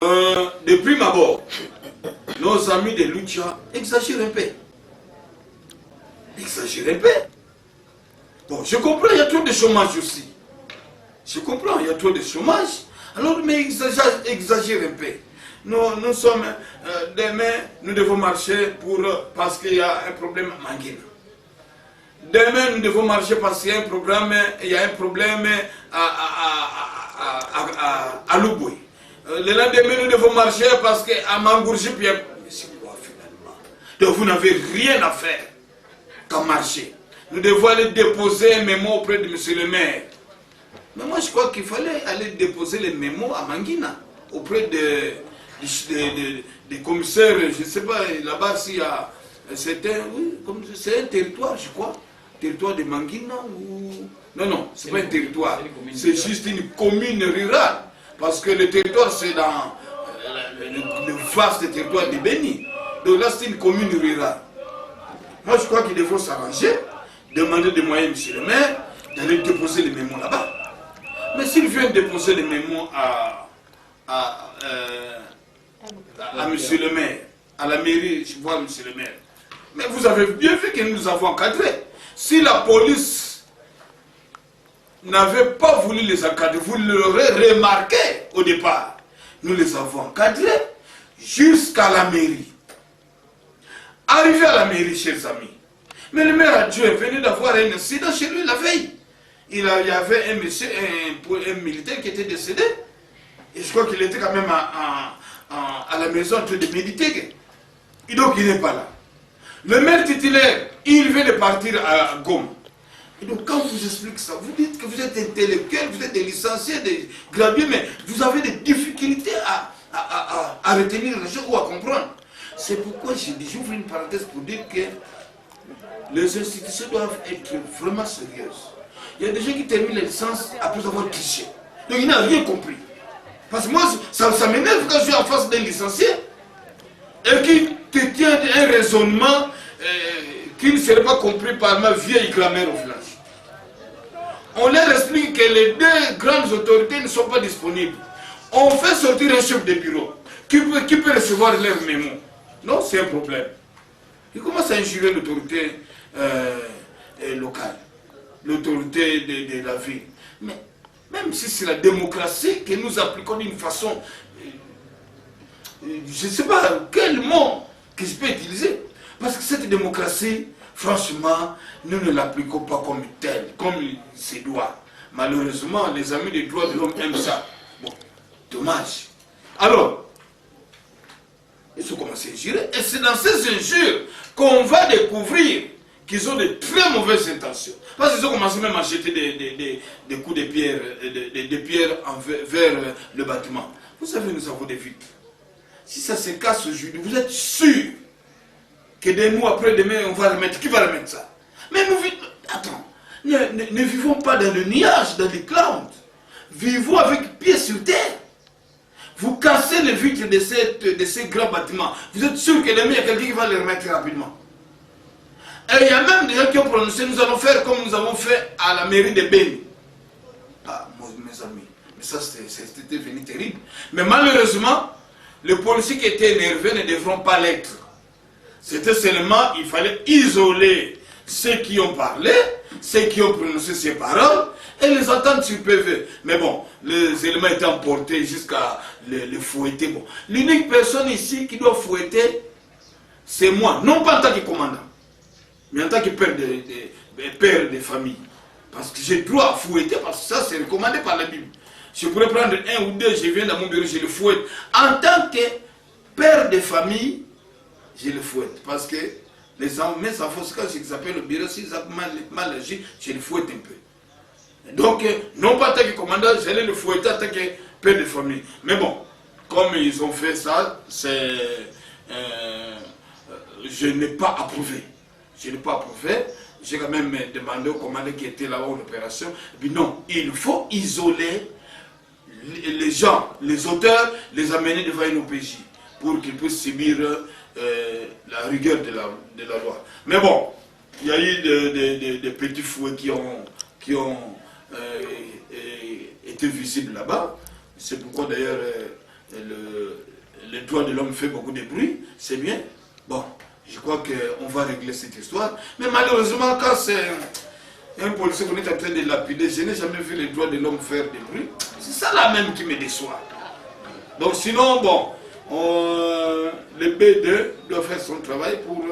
De prime abord, nos amis de Lucha exagèrent un peu. Exagèrent un peu. Bon, je comprends, il y a trop de chômage aussi. Je comprends, il y a trop de chômage. Alors, mais exagère un peu. Nous sommes, demain, nous devons marcher parce qu'il y a un problème à Manguina. Demain, nous devons marcher parce qu'il y a un problème à Luboué. Le lendemain, nous devons marcher parce qu'à Mangourji, puis c'est quoi finalement? Donc vous n'avez rien à faire qu'à marcher. Nous devons aller déposer un mémo auprès de M. le maire. Mais moi, je crois qu'il fallait aller déposer les mémos à Manguina, auprès des commissaires, je ne sais pas, là-bas, s'il y a... C'est un territoire, je crois. Territoire de Manguina ou... Non, c'est pas un territoire. C'est juste une commune rurale. Parce que le territoire, c'est dans le vaste territoire de Béni. Donc là, c'est une commune rurale. Moi, je crois qu'il faut s'arranger, demander des moyens, monsieur le maire, d'aller déposer les mémos là-bas. Mais s'il vient déposer les mémos à monsieur le maire, à la mairie, je vois monsieur le maire. Mais vous avez bien vu que nous avons encadré. Si la police n'avait pas voulu les encadrer, vous l'aurez remarqué au départ. Nous les avons encadrés jusqu'à la mairie. Arrivé à la mairie, chers amis, mais le maire adjoint venait d'avoir un incident chez lui la veille. Il y avait un militaire qui était décédé. Et je crois qu'il était quand même à la maison en train de méditer. Et donc il n'est pas là. Le maire titulaire, il vient de partir à Goma. Et donc quand on vous explique ça, vous dites que vous êtes intellectuel, vous êtes des licenciés, des gradués, mais vous avez des difficultés à retenir les choses ou à comprendre. C'est pourquoi j'ouvre une parenthèse pour dire que les institutions doivent être vraiment sérieuses. Il y a des gens qui terminent les licences après avoir triché. Donc il n'a rien compris. Parce que moi, ça m'énerve quand je suis en face d'un licencié et qui te tient un raisonnement qui ne serait pas compris par ma vieille grammaire au village. On leur explique que les deux grandes autorités ne sont pas disponibles. On fait sortir un chef de bureau qui peut recevoir leurs mémos. Non, c'est un problème. Il commence à injurer l'autorité locale, l'autorité de la ville. Mais même si c'est la démocratie que nous appliquons d'une façon, je ne sais pas quel mot que je peux utiliser. Parce que cette démocratie, franchement, nous ne l'appliquons pas comme telle, comme il se doit. Malheureusement, les amis des droits de l'homme aiment ça. Bon, dommage. Alors, ils ont commencé à injurer. Et c'est dans ces injures qu'on va découvrir qu'ils ont de très mauvaises intentions. Parce qu'ils ont commencé même à jeter des coups de pierre, des pierres vers le bâtiment. Vous savez, nous avons des vitres. Si ça se casse aujourd'hui, vous êtes sûr que des mois après-demain, on va remettre. Qui va remettre ça? Mais nous vivons... Attends. Ne vivons pas dans le nuage, dans les clouds. Vivons avec pied sur terre. Vous cassez les vitres de ces grands bâtiments. Vous êtes sûr que demain, il y a quelqu'un qui va les remettre rapidement. Et il y a même des gens qui ont prononcé, nous allons faire comme nous avons fait à la mairie de Béni. Ah, mes amis, mais ça c'était devenu terrible. Mais malheureusement, les policiers qui étaient énervés ne devront pas l'être. C'était seulement, il fallait isoler ceux qui ont parlé, ceux qui ont prononcé ces paroles, et les entendre sur PV. Mais bon, les éléments étaient emportés jusqu'à les fouetter. Bon. L'unique personne ici qui doit fouetter, c'est moi. Non pas en tant que commandant, mais en tant que père de famille. Parce que j'ai droit à fouetter, parce que ça c'est recommandé par la Bible. Je pourrais prendre un ou deux, je viens dans mon bureau, je le fouette. En tant que père de famille, je le fouette. Parce que mes enfants, quand ils appellent au bureau, s'ils ont mal agi, je le fouette un peu. Donc, non pas en tant que commandant, j'allais le fouetter en tant que père de famille. Mais bon, comme ils ont fait ça, je n'ai pas approuvé. Je n'ai pas approuvé. J'ai quand même demandé au commandant qui était là-haut en opération. Et puis non, il faut isoler les gens, les auteurs, les amener devant une OPJ pour qu'ils puissent subir la rigueur de la loi. Mais bon, il y a eu des petits fouets qui ont été visibles là-bas. C'est pourquoi d'ailleurs le droit de l'homme fait beaucoup de bruit, c'est bien. Bon, je crois qu'on va régler cette histoire. Mais malheureusement, quand c'est un policier qu'on est en train de lapider, je n'ai jamais vu les droits de l'homme faire des bruits. C'est ça là même qui me déçoit. Donc sinon, bon, le B2 doit faire son travail pour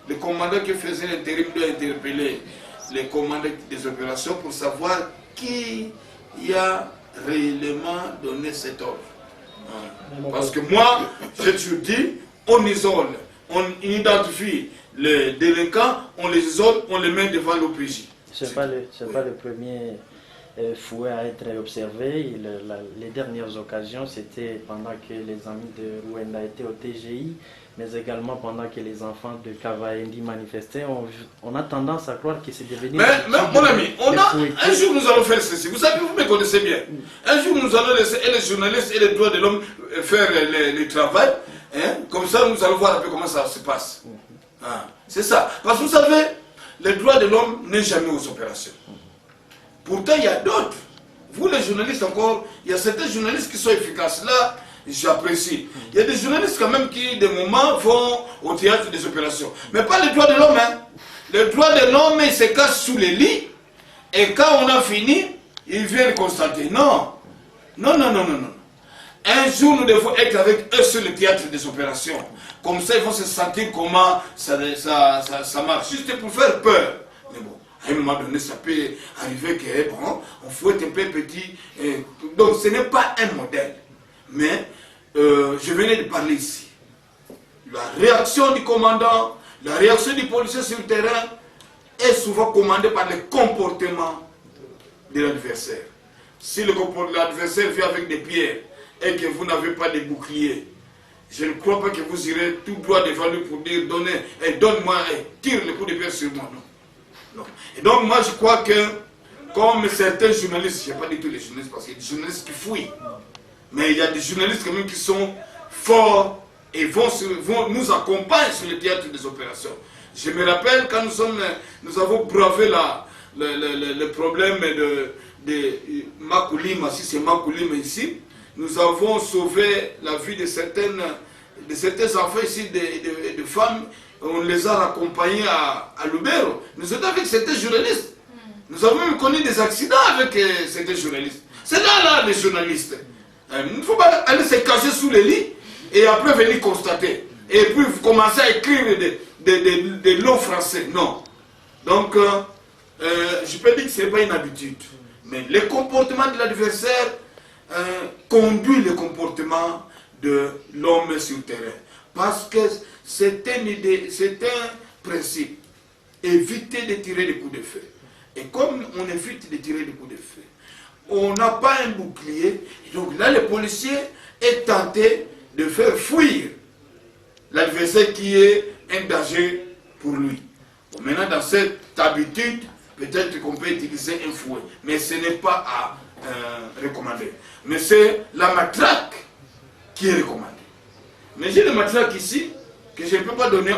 le commandant qui faisait l'intérim doit interpeller les commandants des opérations pour savoir qui a réellement donné cet ordre. Parce que moi, j'ai toujours dit, on isole, on identifie les délinquants, on les isole, on les met devant l'OPJ. Ce n'est pas le premier fouet à être observé. Les dernières occasions, c'était pendant que les amis de Rwanda étaient au TGI, mais également pendant que les enfants de Kavaendi manifestaient. On a tendance à croire que c'est devenu... Mais mon ami, un jour nous allons faire ceci. Vous savez, vous me connaissez bien. Un jour nous allons laisser les journalistes et les droits de l'homme faire le travail. Hein? Comme ça, nous allons voir un peu comment ça se passe. C'est ça. Parce que vous savez, les droits de l'homme n'est jamais aux opérations. Pourtant, il y a d'autres. Vous, les journalistes, encore, il y a certains journalistes qui sont efficaces. Là, j'apprécie. Il y a des journalistes, quand même, qui, des moments, vont au théâtre des opérations. Mais pas les droits de l'homme. Hein. Les droits de l'homme, ils se cachent sous les lits. Et quand on a fini, ils viennent constater. Non. Non, non, non, non, non. Un jour, nous devons être avec eux sur le théâtre des opérations. Comme ça, ils vont se sentir comment ça marche. Juste pour faire peur. Mais bon, à un moment donné, ça peut arriver que, bon, on fouette un peu petit. Donc, ce n'est pas un modèle. Mais, je venais de parler ici. La réaction du commandant, la réaction du policier sur le terrain est souvent commandée par le comportement de l'adversaire. Si l'adversaire vient avec des pierres et que vous n'avez pas de bouclier, je ne crois pas que vous irez tout droit devant lui pour dire donne-moi et tire le coup de pierre sur moi. Non. Non. Et donc moi je crois que comme certains journalistes, je n'ai pas dit tous les journalistes parce qu'il y a des journalistes qui fouillent, mais il y a des journalistes quand même qui sont forts et vont nous accompagner sur le théâtre des opérations. Je me rappelle quand nous avons bravé le problème de Makulima, si c'est Makulima ici, nous avons sauvé la vie de certains enfants ici, de femmes. On les a accompagnés à Lubero. Nous étions avec certains journalistes. Nous avons même connu des accidents avec certains journalistes. C'est là les journalistes. Il ne faut pas aller se cacher sous les lits et après venir constater. Et puis commencer à écrire des longs français. Non. Donc, je peux dire que ce n'est pas une habitude. Mais le comportement de l'adversaire conduit le comportement de l'homme sur le terrain. Parce que c'est un principe. Éviter de tirer des coups de feu. Et comme on évite de tirer des coups de feu, on n'a pas un bouclier. Donc là, le policier est tenté de faire fuir l'adversaire qui est un danger pour lui. Bon, maintenant, dans cette habitude, peut-être qu'on peut utiliser un fouet. Mais ce n'est pas à recommander. Mais c'est la matraque qui est recommandée. Mais j'ai le matraque ici que je ne peux pas donner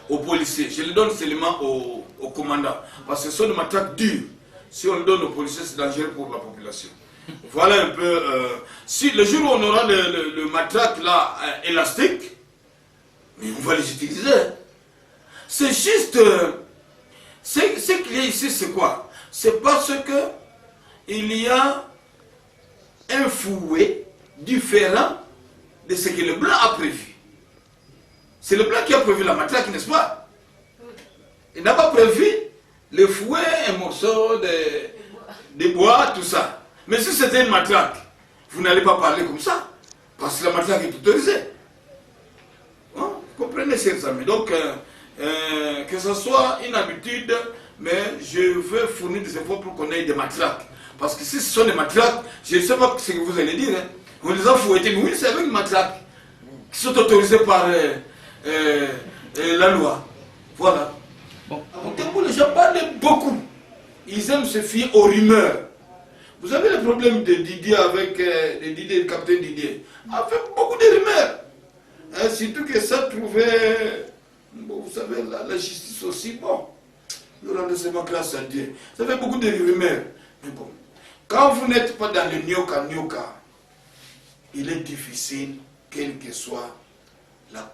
aux policiers. Je le donne seulement aux commandants. Parce que ce sont des matraques dures. Si on le donne aux policiers, c'est dangereux pour la population. Voilà un peu. Si le jour où on aura le matraque là, élastique, mais on va les utiliser. C'est juste. Ce qu'il y a ici, c'est quoi? C'est parce que il y a un fouet différent de ce que le blanc a prévu. C'est le blanc qui a prévu la matraque, n'est-ce pas? Il n'a pas prévu le fouet, un morceau de bois, tout ça. Mais si c'était une matraque, vous n'allez pas parler comme ça, parce que la matraque est autorisée. Hein? Vous comprenez, chers amis? Donc, que ce soit une habitude, mais je veux fournir des efforts pour qu'on ait des matraques. Parce que si ce sont des matraques, je ne sais pas ce que vous allez dire. Hein. On les a fouettés, mais oui, c'est avec une matraque qui sont autorisées par la loi. Voilà. Bon. En Tembo, les gens parlent beaucoup. Ils aiment se fier aux rumeurs. Vous avez le problème de Didier avec le capitaine Didier. Avec beaucoup de rumeurs. Hein, surtout que ça trouvait, bon, vous savez, la justice aussi, bon. Nous rendons grâce à Dieu. Ça fait beaucoup de rumeurs. Mais bon, quand vous n'êtes pas dans le Nyoka, il est difficile, quel que soit